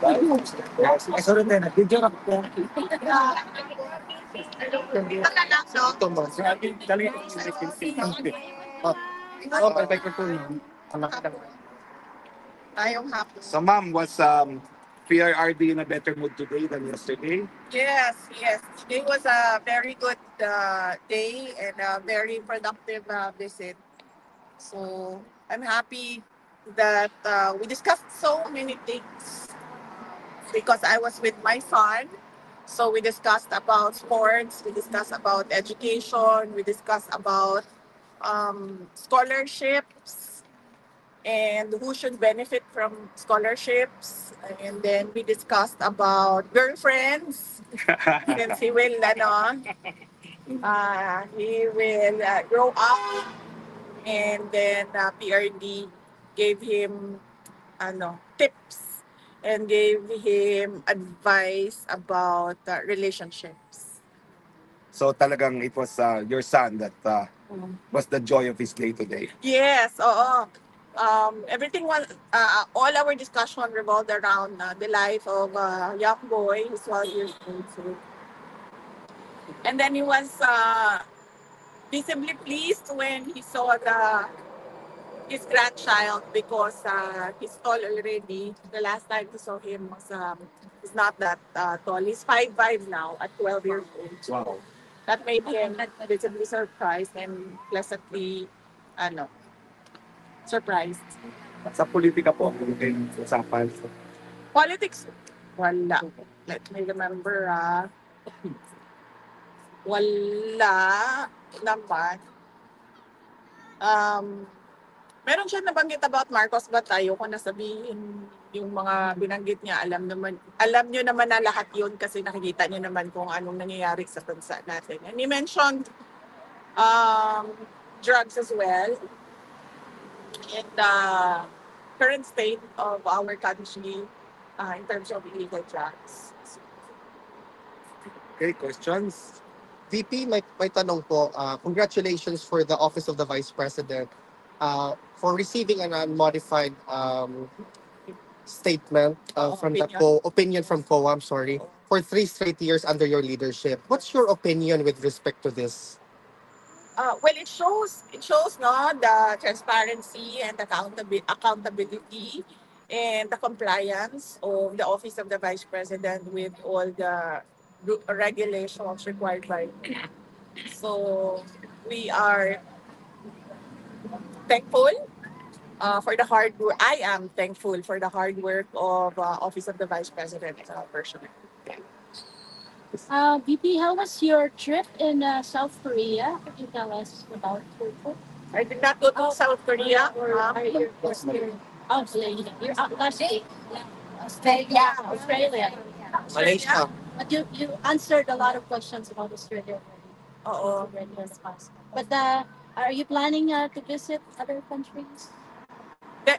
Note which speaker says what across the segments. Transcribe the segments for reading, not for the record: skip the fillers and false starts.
Speaker 1: Sorry, Tena. Video na po. Ito mo. Dali. Oh, perfect po.
Speaker 2: Tayong hapon.
Speaker 3: So ma'am, was PRRD in a better mood today than yesterday?
Speaker 2: Yes, yes. Today was a very good day and a very productive visit. So I'm happy that we discussed so many things because I was with my son. So we discussed about sports, we discussed about education, we discussed about scholarships and who should benefit from scholarships. And then we discussed about girlfriends since he will grow up, and then PRD gave him tips and gave him advice about relationships.
Speaker 3: So talagang it was your son that was the joy of his day today.
Speaker 2: Yes, oo. Everything was, all our discussion revolved around the life of a young boy who's 12 years old. So. And then he was visibly pleased when he saw his grandchild because he's tall already. The last time we saw him was he's not that tall. He's 5'5" now at 12 years old.
Speaker 3: Wow.
Speaker 2: That made him visibly surprised and pleasantly surprised.
Speaker 3: Sa politika po, yung usapan.
Speaker 2: Politics, wala. Let me remember. Wala naman. Meron siya nabanggit about Marcos, but ayoko na sabihin yung mga binanggit niya. Alam nyo naman na lahat yun kasi nakikita nyo naman kung anong nangyayari sa bansa natin. And he mentioned drugs as well. And the current state of our country in terms of illegal drugs.
Speaker 3: Okay, questions?
Speaker 1: VP, may tanong po. Congratulations for the Office of the Vice President for receiving an unmodified statement from opinion from COA, I'm sorry, for 3 straight years under your leadership. What's your opinion with respect to this?
Speaker 2: Well, it shows the transparency and accountability and the compliance of the Office of the Vice President with all the regulations required by. So we are thankful for the hard work. I am thankful for the hard work of Office of the Vice President personally.
Speaker 4: VP, how was your trip in South Korea? Could you tell us about it?
Speaker 2: I did not go to South Korea.
Speaker 4: Are you Australia? You're out last week. Australia.
Speaker 1: Malaysia.
Speaker 4: But you answered a lot of questions about Australia already. But are you planning to visit other countries?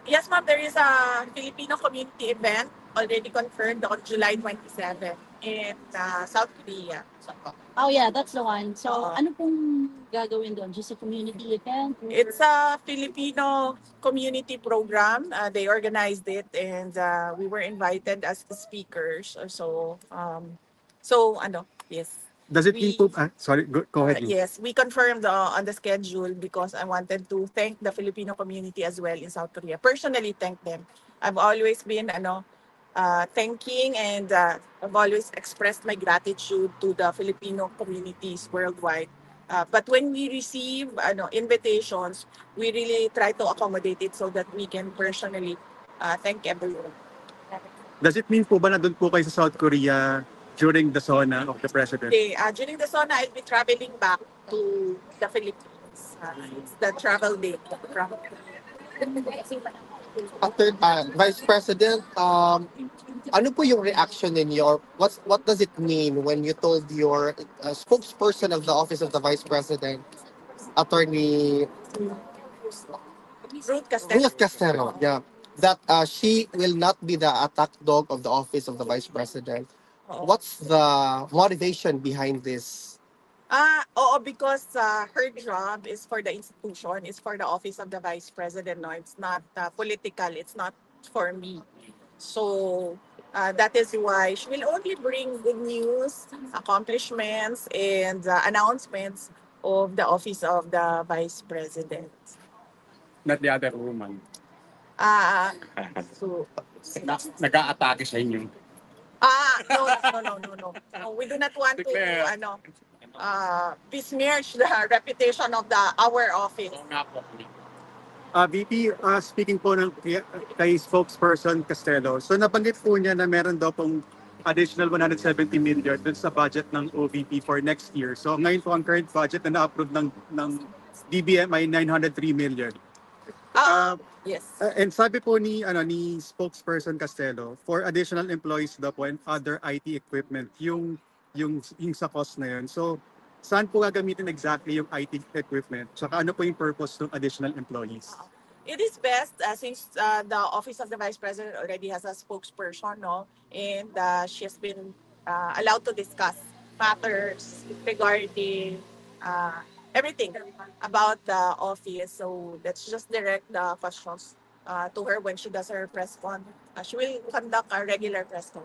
Speaker 2: Yes, ma'am. There is a Filipino community event already confirmed on July 27 in South Korea.
Speaker 4: Oh yeah, that's the one. So ano pong gagawin doon? Just a community event?
Speaker 2: It's a Filipino community program. They organized it, and we were invited as the speakers. Yes.
Speaker 5: Does it mean po? Sorry, go ahead.
Speaker 2: Yes, we confirmed on the schedule because I wanted to thank the Filipino community as well in South Korea. Personally, thank them. I've always been thanking and I've always expressed my gratitude to the Filipino communities worldwide. But when we receive invitations, we really try to accommodate it so that we can personally thank everyone.
Speaker 5: Does it mean po ba na doon po kayo sa South Korea during the SONA of the President?
Speaker 2: Okay, during the SONA, I'll be traveling back to the Philippines. It's the travel day.
Speaker 1: After Vice President, ano po yung reaction ninyo? What does it mean when you told your spokesperson of the Office of the Vice President, Attorney Ruth Castelo, that she will not be the attack dog of the Office of the Vice President? What's the motivation behind this?
Speaker 2: Because her job is for the institution, is for the Office of the Vice President. No, it's not political. It's not for me. So That is why she will only bring good news, accomplishments, and announcements of the office of the Vice President.
Speaker 5: Not the other woman.
Speaker 2: Uh, so,
Speaker 5: Nag-a-atake sa inyo.
Speaker 2: no, no, no, no, no. No, we do not want to,
Speaker 5: Declare.
Speaker 2: besmirch the reputation of our office.
Speaker 5: VP, speaking po kay spokesperson Castelo, so nabanggit po niya na meron daw pong additional 170 million dun sa budget ng OVP for next year. So ngayon po ang current budget na na-approve ng DBM ay 903 million.
Speaker 2: Yes.
Speaker 5: And sabi po ni spokesperson Castelo, for additional employees daw po and other IT equipment, yung sa cost na yun. So saan po gagamitin exactly yung IT equipment? Saka ano po yung purpose ng additional employees?
Speaker 2: It is best since the office of the Vice President already has a spokesperson, no, and she has been allowed to discuss matters regarding everything about the office. So let's just direct the questions to her when she does her press con. She will conduct a regular press con.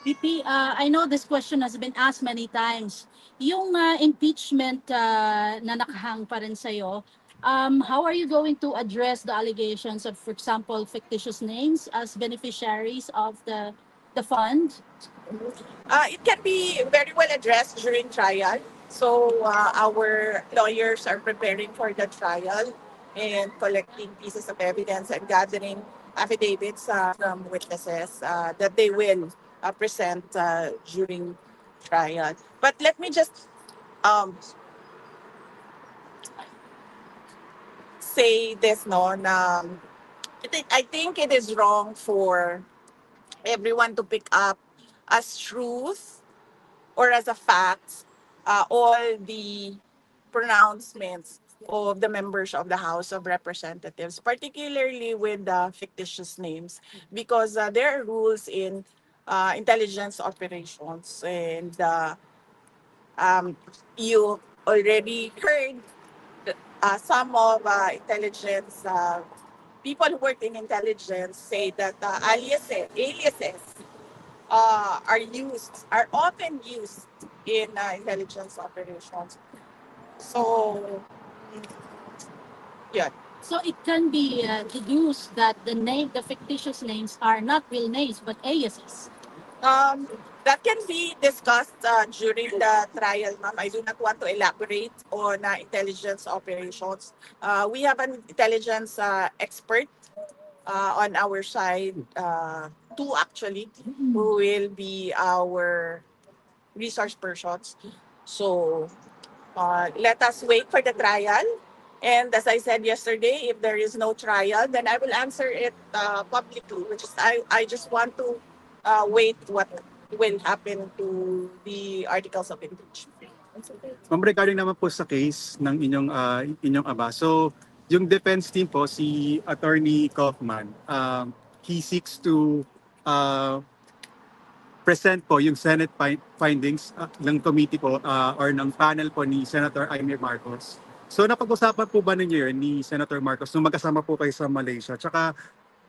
Speaker 4: VP, I know this question has been asked many times. Yung impeachment na nakahang pa rin sa'yo, how are you going to address the allegations of, for example, fictitious names as beneficiaries of the fund?
Speaker 2: It can be very well addressed during trial. So our lawyers are preparing for the trial and collecting pieces of evidence and gathering affidavits from witnesses that they will present during trial. But let me just say this, no, na I think it is wrong for everyone to pick up as truth or as a fact all the pronouncements of the members of the House of Representatives, particularly with the fictitious names, because there are rules in intelligence operations, and you already heard some of intelligence people who work in intelligence say that aliases are often used in intelligence operations. So, yeah.
Speaker 4: So it can be deduced that the fictitious names are not real names but aliases.
Speaker 2: That can be discussed during the trial, ma'am. I do not want to elaborate on intelligence operations. We have an intelligence expert on our side, two actually, who will be our resource persons. So let us wait for the trial. And as I said yesterday, if there is no trial, then I will answer it publicly, which is I just want to wait what will happen to the articles of impeachment.
Speaker 5: Ma'am, regarding naman po sa case ng inyong aba, so yung defense team po, si Attorney Kaufman, he seeks to present po yung Senate findings ng committee po or ng panel po ni Senator Amy Marcos. So napag-usapan po ba ninyo yun ni Senator Marcos nung magkasama po kayo sa Malaysia? Tsaka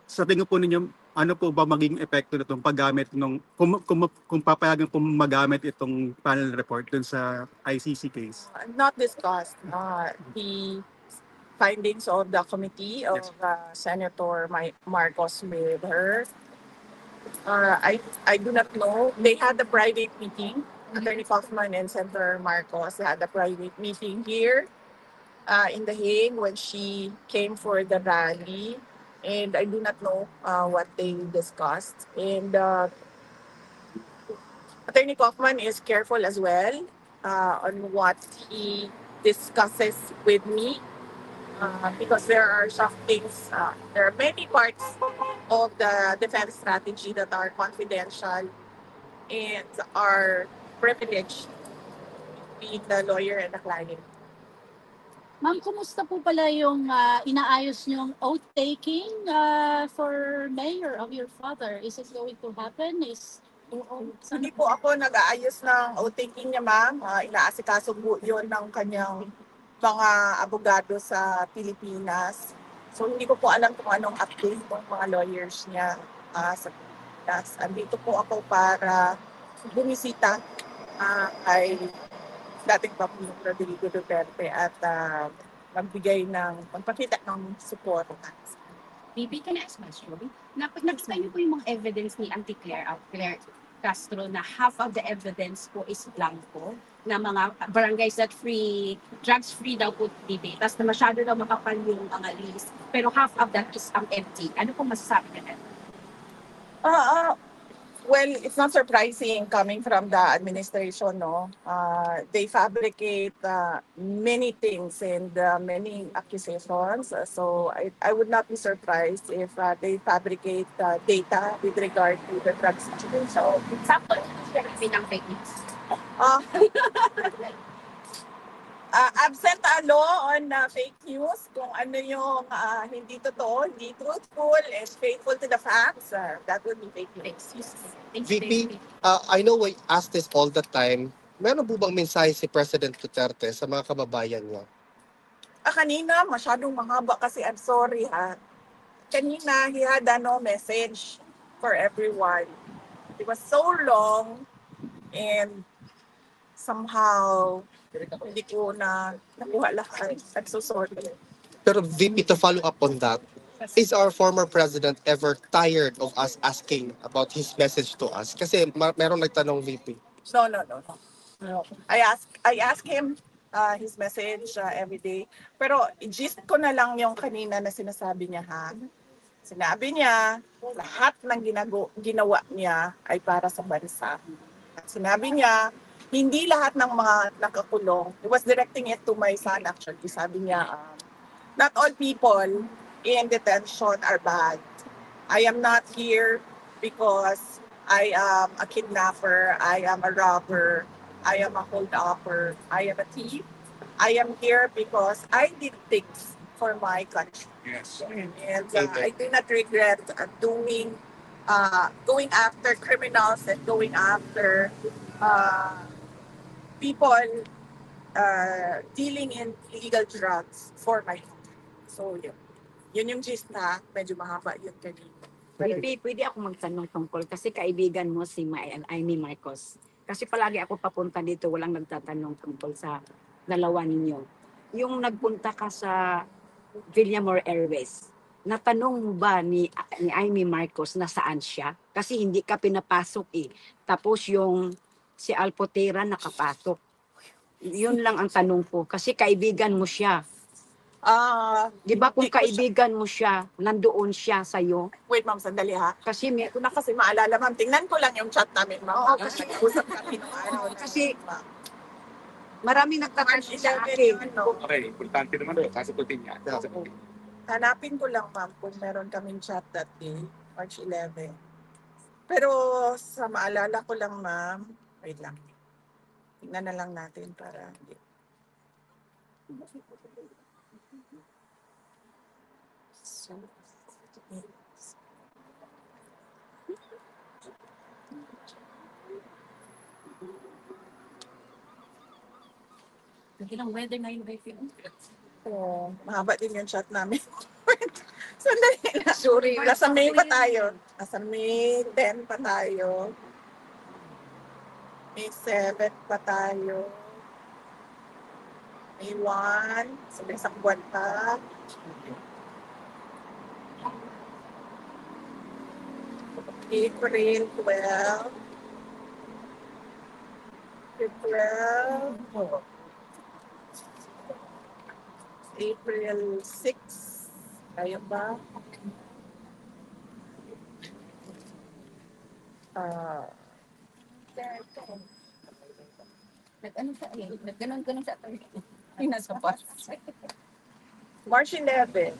Speaker 5: sa tingin po ninyo, ano po ba maging epekto nitong paggamit kung papayagan po magamit itong panel report dun sa ICC case?
Speaker 2: Not discussed. The findings of the committee of Senator Marcos with her. I do not know. They had a private meeting. Attorney Kaufman and Senator Marcos had a private meeting here in The Hague when she came for the rally. And I do not know what they discussed. And Attorney Kaufman is careful as well on what he discusses with me because there are some things, there are many parts of the defense strategy that are confidential and are privileged between the lawyer and the client.
Speaker 4: Ma'am, kumusta po pala yung inaayos niyong oath-taking for mayor of your father? Is it going to happen?
Speaker 2: Hindi po ako nag-aayos ng oath-taking niya, ma'am. Inaasikaso po yun ng kanyang mga abogado sa Pilipinas. So hindi ko po alam kung anong update ng mga lawyers niya Pilipinas. Andito po ako para bumisita kay dating Pangulong Rodrigo Duterte at magpakita ng support.
Speaker 6: Bibi, can I ask my story? Nakita niyo po yung mga evidence ni Claire Castro na half of the evidence po is blanco, na mga barangays that drugs-free daw po, Bibi. Tapos na masyado daw makapal yung mga list. Pero half of that is empty. Ano po masasabi niyo?
Speaker 2: Well, it's not surprising coming from the administration, no? They fabricate many things and many accusations. So I would not be surprised if they fabricate data with regard to the drug situation.
Speaker 6: So, example, ng fake news.
Speaker 2: Uh, absent a law on fake news, kung ano yung hindi totoo, hindi truthful, and faithful to the facts, that would be fake news.
Speaker 1: VP, I know we ask this all the time. Meron po bang mensahe si President Duterte sa mga kababayan niya?
Speaker 2: Kanina, masyadong mahaba kasi I'm sorry ha. Kanina, he had no message for everyone. It was so long and somehow hindi ko na nakuha lahat. I'm so sorry.
Speaker 1: Pero VP, to follow up on that, is our former president ever tired of us asking about his message to us? Kasi meron nagtanong VP.
Speaker 2: No. I ask him his message every day. Pero gist ko na lang yung kanina na sinasabi niya ha. Sinabi niya, lahat ng ginawa niya ay para sa bansa. At sinabi niya, hindi lahat ng mga nakakulong. He was directing it to my son actually. Sabi niya, not all people in detention are bad. I am not here because I am a kidnapper, I am a robber, I am a holdupper, I am a thief. I am here because I did things for my country.
Speaker 3: Yes.
Speaker 2: And I do not regret going after criminals and going after people dealing in illegal drugs for my country. So yun yung gist na medyo mahaba yun kanina.
Speaker 6: Pwede ako magtanong tungkol kasi kaibigan mo si Amy Marcos. Kasi palagi ako papunta dito, walang nagtatanong tungkol sa dalawa ninyo. Yung nagpunta ka sa Villamor Airways, natanong mo ba ni Amy Marcos na saan siya? Kasi hindi ka pinapasok eh. Tapos yung si Alpotera nakapasok. Yun lang ang tanong ko. Kasi kaibigan mo siya. Di ba kung kaibigan mo siya, nandoon siya sa'yo?
Speaker 2: Wait ma'am, sandali ha.
Speaker 6: Kasi may,
Speaker 2: Hindi ko na kasi maalala ma'am. Tingnan ko lang yung chat namin ma'am.
Speaker 6: Oo, kasi-
Speaker 2: usap kami nung araw.
Speaker 6: Kasi- maraming nagtatanong
Speaker 2: March
Speaker 6: sa
Speaker 2: 11
Speaker 6: akin.
Speaker 2: yun, no?
Speaker 3: Okay, importante naman ito. Sasagutin niya. Sasagutin.
Speaker 2: Hanapin ko lang ma'am kung meron kaming chat that day, March 11. Pero sa maalala ko lang ma'am, wait lang. Tingnan na lang natin para hindi.
Speaker 6: Ilang weather ngayon ba yung
Speaker 2: So, mahaba din yung chat namin. Sandali na.
Speaker 6: Sorry.
Speaker 2: Nasa May pa tayo. Nasa May 10 pa tayo. May 7 pa tayo. May 1. So, may isang buwan pa. April 12. April 6. Kaya ba?
Speaker 6: Nag-ano siya eh. Nag-ganon siya. Ay, nasa bus.
Speaker 2: March 11.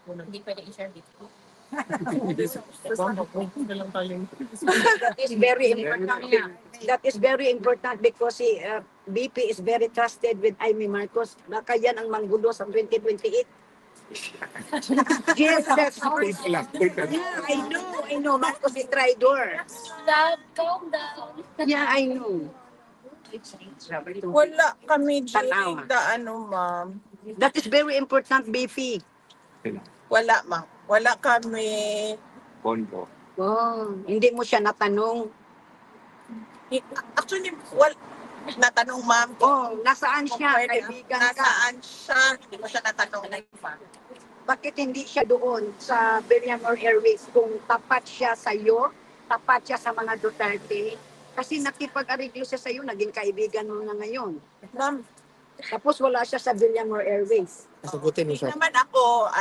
Speaker 6: Hindi pwede i-share dito.
Speaker 7: That is very important. That is very important because si BP is very trusted with Amy Marcos. Baka yan ang manggulo sa 2028. Yes, that's
Speaker 3: Wait lang, wait lang.
Speaker 7: Yeah, I know. Marcos is traitor.
Speaker 4: Love, calm down.
Speaker 7: Yeah, I know.
Speaker 2: Wala kami
Speaker 7: Tanawa.
Speaker 2: during the ma'am.
Speaker 7: That is very important, BP.
Speaker 2: Wala, ma'am. Wala kami.
Speaker 3: Pondo.
Speaker 7: Oh, hindi mo siya natanong.
Speaker 2: Actually, natanong, ma'am,
Speaker 7: Oh, nasaan
Speaker 2: kung
Speaker 7: siya?
Speaker 2: pwede,
Speaker 7: Kaibigan ka.
Speaker 2: nasaan siya. Hindi mo siya natanong.
Speaker 7: Bakit hindi siya doon sa Villamor Airways kung tapat siya sa iyo, tapat siya sa mga Duterte? Kasi nakipag-ariglo siya sa iyo, naging kaibigan mo na ngayon.
Speaker 2: Ma'am,
Speaker 7: Tapos wala siya sa Villamor Airways.
Speaker 1: Sagutin mo
Speaker 2: hindi
Speaker 1: siya.
Speaker 2: naman ako,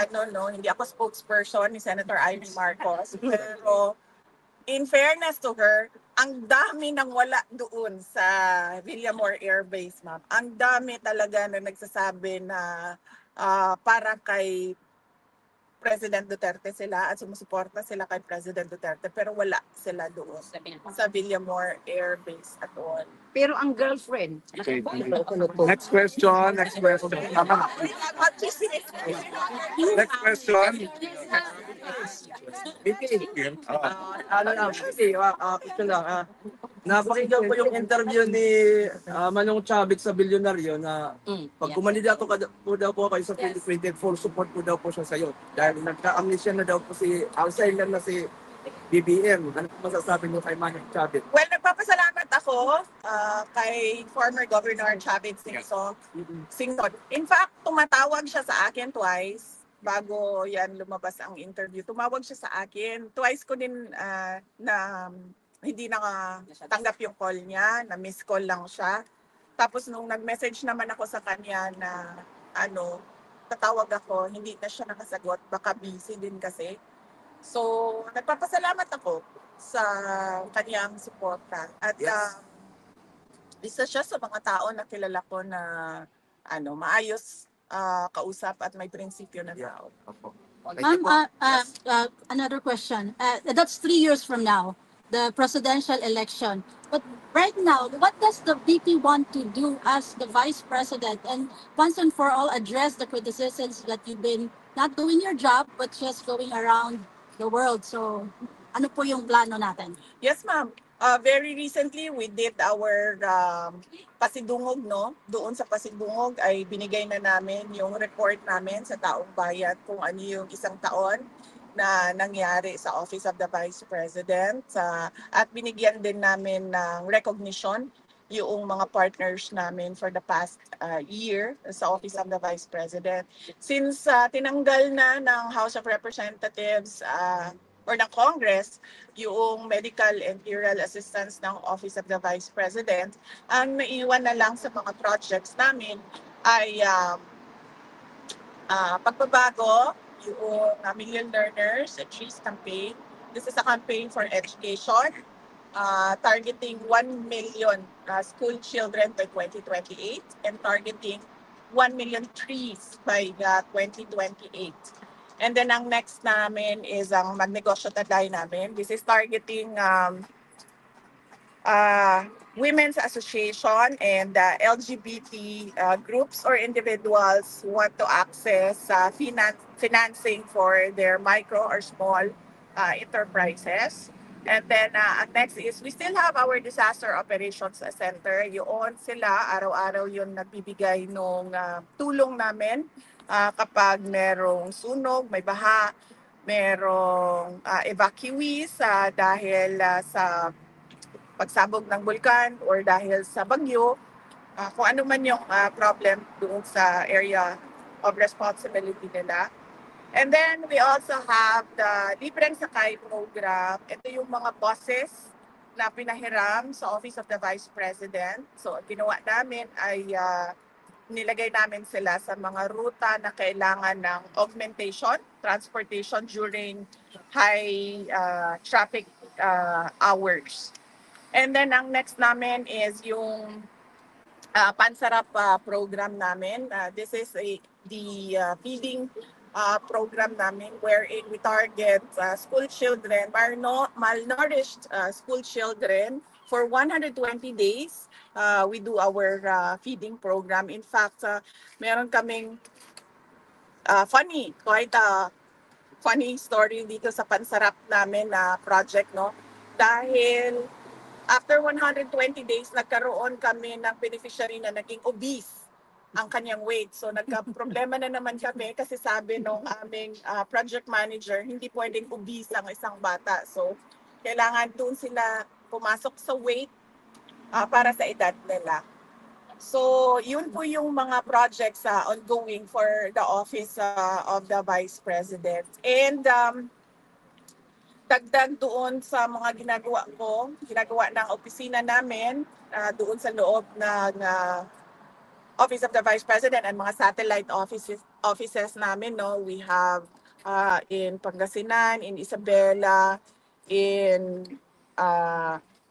Speaker 2: hindi ako spokesperson ni Senator Amy Marcos. Pero, in fairness to her, ang dami nang wala doon sa Villamor Air Base, ma'am. Ang dami talaga na nagsasabi na para kay President Duterte sila at sumusuporta sila kay President Duterte, pero wala sila doon sa Villamor Air Base at all.
Speaker 7: Pero ang girlfriend,
Speaker 3: Okay. Next question, next question. Tama. Next question.
Speaker 8: Ano lang, kasi, question lang, napakinggan ko yung interview ni Manong Chavik sa Bilyonaryo na pag kumandidato ka po daw po kayo sa 2020, full support po daw po siya sa'yo. Dahil nagka-amnesia na daw po si Alzheimer na si BBM. Ano po masasabi niyo kay Manong Chavik?
Speaker 2: Well, nagpapasalamat ako kay former Governor Chavit Singson. In fact, tumatawag siya sa akin twice bago yan lumabas ang interview. Tumawag siya sa akin. Twice ko din na hindi nakatanggap yung call niya, na miss call lang siya. Tapos nung nag-message naman ako sa kanya na tatawag ako, hindi na siya nakasagot. Baka busy din kasi. So, nagpapasalamat ako sa kanyang suporta. At isa siya sa mga tao na kilala ko na maayos kausap at may prinsipyo na tao.
Speaker 4: Ma'am, another question. That's 3 years from now, the presidential election. But right now, what does the VP want to do as the vice president and once and for all address the criticisms that you've been not doing your job but just going around the world? So, ano po yung plano natin?
Speaker 2: Yes, ma'am. Very recently, we did our Pasidungog, no? Doon sa Pasidungog ay binigay na namin yung report namin sa taong bayan kung ano yung isang taon na nangyari sa Office of the Vice President. At binigyan din namin ng recognition yung mga partners namin for the past year sa Office of the Vice President. Since tinanggal na ng House of Representatives or ng Congress yung medical and burial assistance ng Office of the Vice President, ang naiwan na lang sa mga projects namin ay pagbabago yung Million Learners at Trees campaign. This is a campaign for education targeting 1 million school children by 2028 and targeting 1 million trees by 2028. And then ang next namin is ang Magnegosyo Taday namin. This is targeting women's association and LGBT groups or individuals who want to access financing for their micro or small enterprises. And then next is we still have our disaster operations center. Yun sila, araw-araw yun nagbibigay ng tulong namin kapag merong sunog, may baha, merong evacuees dahil sa pagsabog ng bulkan or dahil sa bagyo, kung ano man yung problem doon sa area of responsibility nila. And then we also have the Libreng Sakay program. Ito yung mga buses na pinahiram sa Office of the Vice President. So ang ginawa namin ay nilagay namin sila sa mga ruta na kailangan ng augmentation, transportation during high traffic hours. And then ang next namin is yung Pansarap program namin. This is the feeding program namin wherein we target school children, malnourished school children for 120 days. We do our feeding program. In fact, meron kaming quite a funny story dito sa pansarap namin na project, no? Dahil after 120 days, nagkaroon kami ng beneficiary na naging obese ang kanyang weight. So nagka-problema na naman kami kasi sabi nung aming project manager, hindi pwedeng obese ang isang bata. So kailangan doon sila pumasok sa weight para sa edad nila. So yun po yung mga projects ongoing for the office of the Vice President. And dagdag doon sa mga ginagawa ng opisina namin doon sa loob ng Office of the Vice President and mga satellite offices namin, no? We have in Pangasinan, in Isabela, in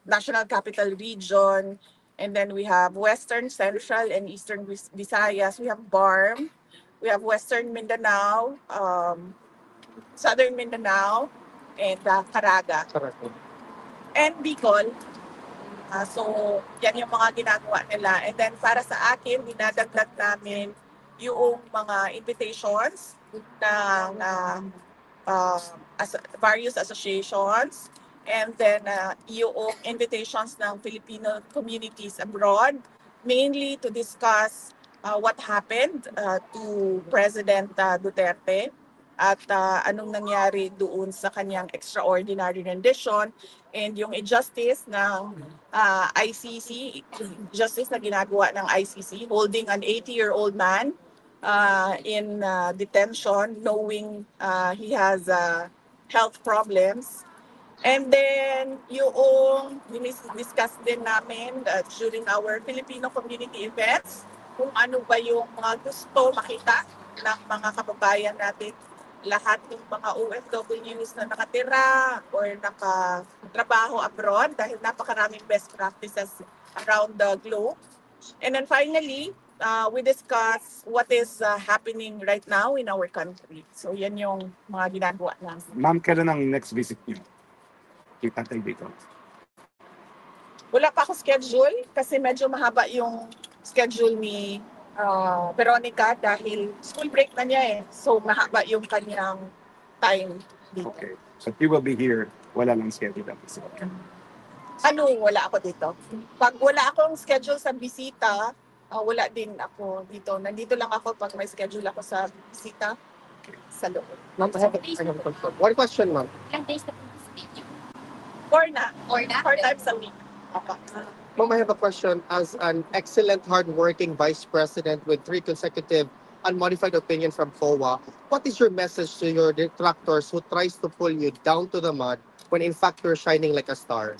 Speaker 2: National Capital Region, and then we have Western, Central, and Eastern Visayas. We have BARM, we have Western Mindanao, Southern Mindanao, and Caraga, and Bicol. So, yan yung mga ginagawa nila. And then, para sa akin, dinadagdag namin yung mga invitations ng various associations. And then, yung invitations ng Filipino communities abroad, mainly to discuss what happened to President Duterte at anong nangyari doon sa kanyang extraordinary rendition and yung injustice ng ICC, justice na ginagawa ng ICC, holding an 80-year-old man in detention knowing he has health problems. And then yung discuss din namin during our Filipino community events kung ano ba yung mga gusto makita ng mga kababayan natin, lahat ng mga OFWs na nakatira or nakatrabaho abroad dahil napakaraming best practices around the globe. And then finally, we discuss what is happening right now in our country. So yan yung mga ginagawa namin.
Speaker 3: Ma'am, kailan ang next visit niyo? Kita tayo dito.
Speaker 2: Wala pa ako schedule kasi medyo mahaba yung schedule ni Veronica dahil school break na niya eh. So mahaba yung kanyang time dito.
Speaker 3: Okay. So you will be here, wala lang schedule ang visit.
Speaker 2: Wala ako dito. Pag wala akong schedule sa bisita, wala din ako dito. Nandito lang ako pag may schedule ako sa bisita sa loob.
Speaker 1: Ma'am, I have a question. One question, ma'am.
Speaker 9: Ilang days na po stay niyo?
Speaker 2: Four na.
Speaker 9: Or na?
Speaker 2: 4 times a week.
Speaker 1: Ma'am, I have a question. As an excellent, hardworking vice president with 3 consecutive unmodified opinion from FOA, what is your message to your detractors who tries to pull you down to the mud when in fact you're shining like a star?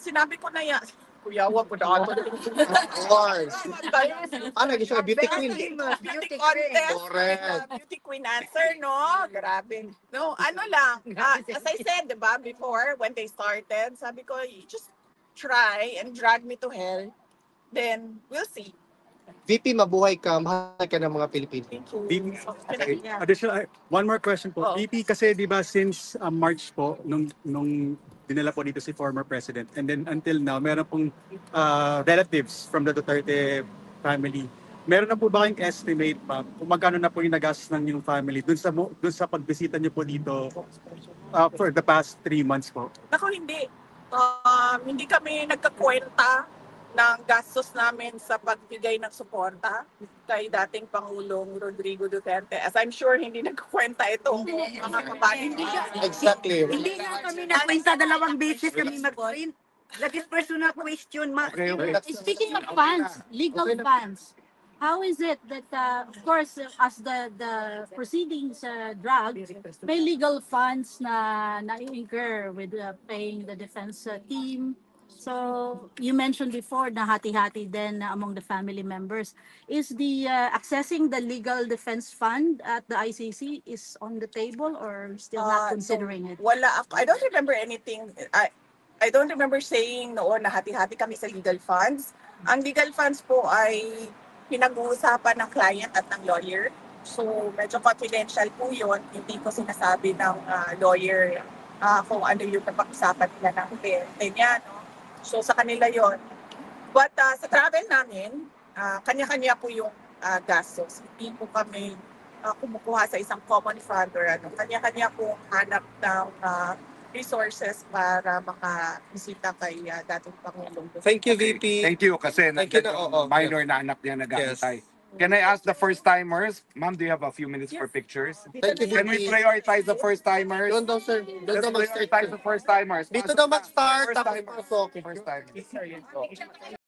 Speaker 2: Sinabi ko na yan. Kuya, wag po na ako.
Speaker 1: Of course. Naging siya beauty queen.
Speaker 2: Beauty contest.
Speaker 1: Correct.
Speaker 2: Beauty queen answer, no? Grabe. No, ano lang. As I said, di ba, before, when they started, sabi ko, you just try and drag me to hell. Then, we'll see.
Speaker 1: VP, mabuhay ka. Mahal ka ng mga Pilipino.
Speaker 2: Thank you.
Speaker 5: VP,
Speaker 2: Okay.
Speaker 5: additional, one more question po.
Speaker 2: Oh.
Speaker 5: VP, kasi di ba since March po, nung dinala po dito si former president, and then until now, meron pong relatives from the Duterte family. Meron na po ba kayong estimate pa kung magkano na po yung nagastos ng yung family dun sa pagbisita niyo po dito for the past 3 months po?
Speaker 2: Ako hindi. Hindi kami nagkakwenta ng gastos namin sa pagbigay ng suporta kay dating Pangulong Rodrigo Duterte. As I'm sure hindi nagkakwenta itong mga kabayan.
Speaker 1: Exactly.
Speaker 7: Hindi nga kami nagkwenta, 2 beses kami mag-print. That is personal question,
Speaker 3: Okay, okay.
Speaker 4: Speaking of funds, legal funds, how is it that, of course, as the proceedings drag, may legal funds na incur with paying the defense team? So you mentioned before na hati-hati din among the family members. Is the accessing the legal defense fund at the ICC is on the table or still not considering it?
Speaker 2: Wala ako. I don't remember anything. I don't remember saying noon na hati-hati kami sa legal funds. Ang legal funds po ay pinag-uusapan ng client at ng lawyer. So medyo confidential po yun. Hindi ko sinasabi ng lawyer kung ano yung napag-usapan nila ng kliyente niya. No? So sa kanila yon. But sa travel namin, kanya-kanya po yung gastos. Hindi po kami kumukuha sa isang common fund or ano. Kanya-kanya pong hanap ng resources para makabisita kay dating Pangulong Duterte.
Speaker 1: Thank you, VP.
Speaker 3: Thank you kasi
Speaker 1: Thank you
Speaker 3: nandiyan
Speaker 1: na,
Speaker 3: yung
Speaker 1: oo.
Speaker 3: minor na anak niya nag-aantay. Can I ask the first timers? Ma'am, do you have a few minutes for pictures?
Speaker 1: Thank you,
Speaker 3: Can we
Speaker 1: VP.
Speaker 3: prioritize the first timers?
Speaker 1: Doon daw, sir. Doon
Speaker 3: Let's
Speaker 1: daw mag-start.
Speaker 3: prioritize the first timers.
Speaker 1: Dito daw mag-start,
Speaker 3: First
Speaker 1: tapos
Speaker 3: timers.
Speaker 1: pasok.
Speaker 3: First timers.